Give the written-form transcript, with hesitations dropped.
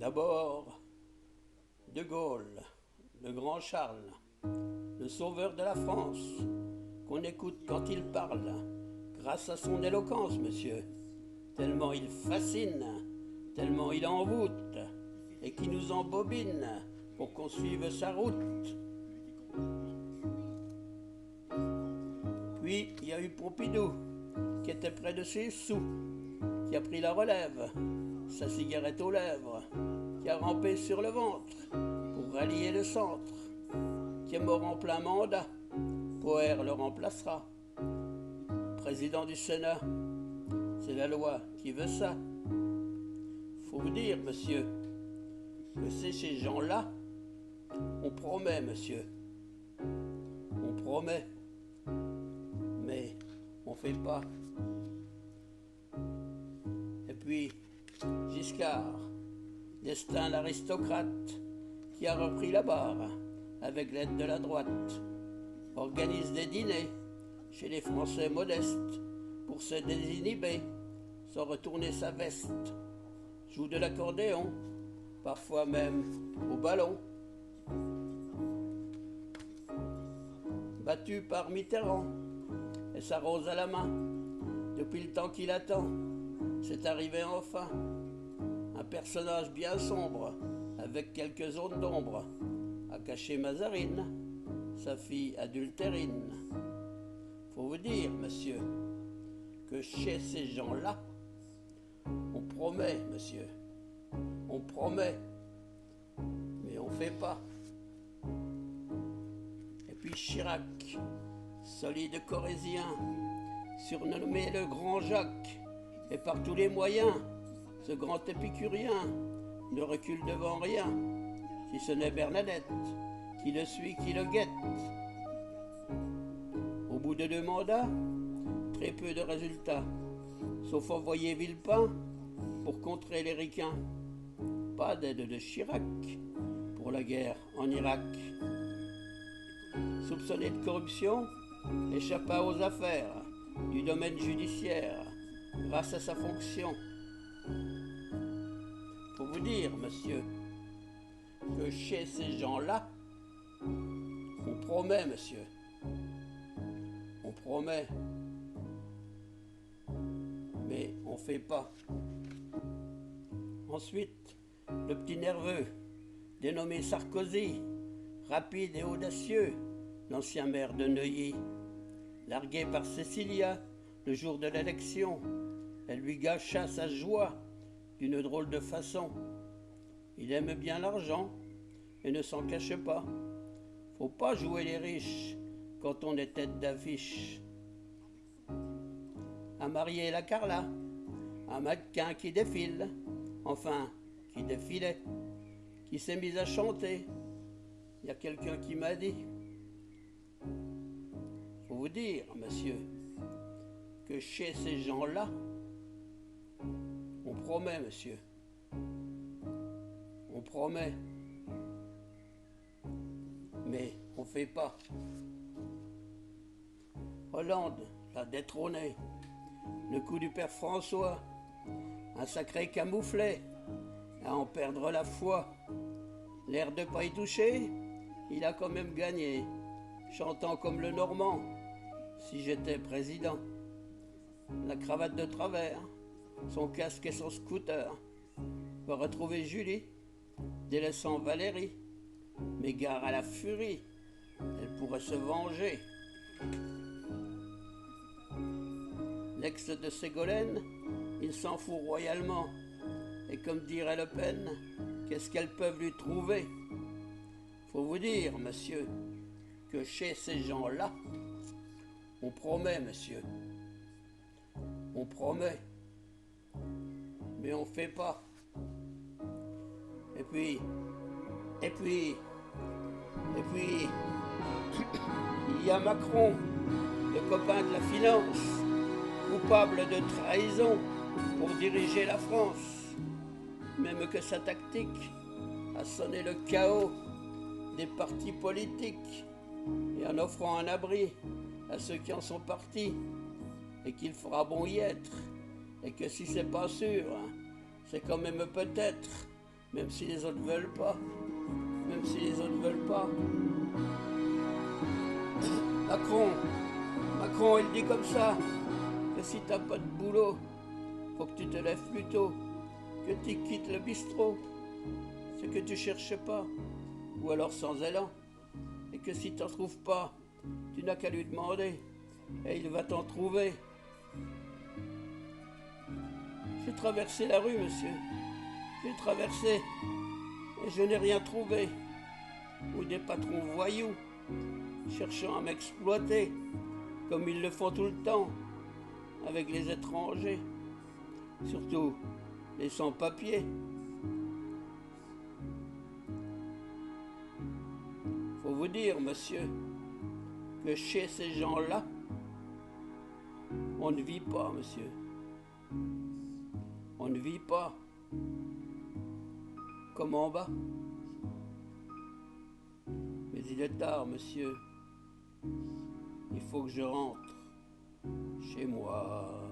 D'abord, De Gaulle, le grand Charles, le sauveur de la France, qu'on écoute quand il parle, grâce à son éloquence, monsieur, tellement il fascine, tellement il envoûte, et qui nous embobine pour qu'on suive sa route. Puis il y a eu Pompidou, qui était près de ses sous, qui a pris la relève, sa cigarette aux lèvres, qui a rampé sur le ventre pour rallier le centre, qui est mort en plein mandat. Poher le remplacera. Président du Sénat, c'est la loi qui veut ça. Faut vous dire, monsieur, que c'est ces gens-là, on promet, monsieur, on promet, mais on fait pas. Et puis, Giscard, destin l'aristocrate, qui a repris la barre avec l'aide de la droite, organise des dîners chez les Français modestes pour se désinhiber sans retourner sa veste, joue de l'accordéon, parfois même au ballon. Battu par Mitterrand et sa rose à la main, depuis le temps qu'il attend, c'est arrivé enfin un personnage bien sombre, avec quelques zones d'ombre, a caché Mazarine, sa fille adultérine. Faut vous dire, monsieur, que chez ces gens-là, on promet, monsieur, on promet, mais on fait pas. Et puis Chirac, solide corésien, surnommé le Grand Jacques, et par tous les moyens, ce grand épicurien ne recule devant rien, si ce n'est Bernadette, qui le suit, qui le guette. Au bout de 2 mandats, très peu de résultats, sauf envoyer Villepin pour contrer les ricains. Pas d'aide de Chirac pour la guerre en Irak. Soupçonné de corruption, échappa aux affaires du domaine judiciaire grâce à sa fonction. Faut vous dire, monsieur, que chez ces gens-là, on promet, monsieur, on promet, mais on fait pas. Ensuite, le petit nerveux, dénommé Sarkozy, rapide et audacieux, l'ancien maire de Neuilly, largué par Cécilia le jour de l'élection, elle lui gâcha sa joie d'une drôle de façon. Il aime bien l'argent et ne s'en cache pas. Faut pas jouer les riches quand on est tête d'affiche. A marié la Carla, un mannequin qui défile, enfin, qui défilait, qui s'est mis à chanter. Il y a quelqu'un qui m'a dit. Faut vous dire, monsieur, que chez ces gens-là, on promet, monsieur, on promet, mais on fait pas. Hollande l'a détrôné, le coup du père François, un sacré camouflet, à en perdre la foi. L'air de pas y toucher, il a quand même gagné, chantant comme le Normand, si j'étais président. La cravate de travers, son casque et son scooter, va retrouver Julie, délaissant Valérie. Mais gare à la furie, elle pourrait se venger. L'ex de Ségolène, il s'en fout royalement. Et comme dirait Le Pen, qu'est-ce qu'elles peuvent lui trouver? Faut vous dire, monsieur, que chez ces gens-là, on promet, monsieur, on promet, mais on fait pas. Et puis, il y a Macron, le copain de la finance, coupable de trahison pour diriger la France, même que sa tactique a sonné le chaos des partis politiques, et en offrant un abri à ceux qui en sont partis, et qu'il fera bon y être, et que si c'est pas sûr, c'est quand même peut-être même si les autres veulent pas, même si les autres veulent pas. Macron, il dit comme ça, que si t'as pas de boulot, faut que tu te lèves plus tôt, que tu quittes le bistrot, ce que tu cherches pas, ou alors sans élan, et que si t'en trouves pas, tu n'as qu'à lui demander, et il va t'en trouver. J'ai traversé la rue, monsieur, j'ai traversé, et je n'ai rien trouvé, ou des patrons voyous, cherchant à m'exploiter, comme ils le font tout le temps, avec les étrangers, surtout les sans-papiers. Faut vous dire, monsieur, que chez ces gens-là, on ne vit pas, monsieur. On ne vit pas comme en bas. Mais il est tard, monsieur. Il faut que je rentre chez moi.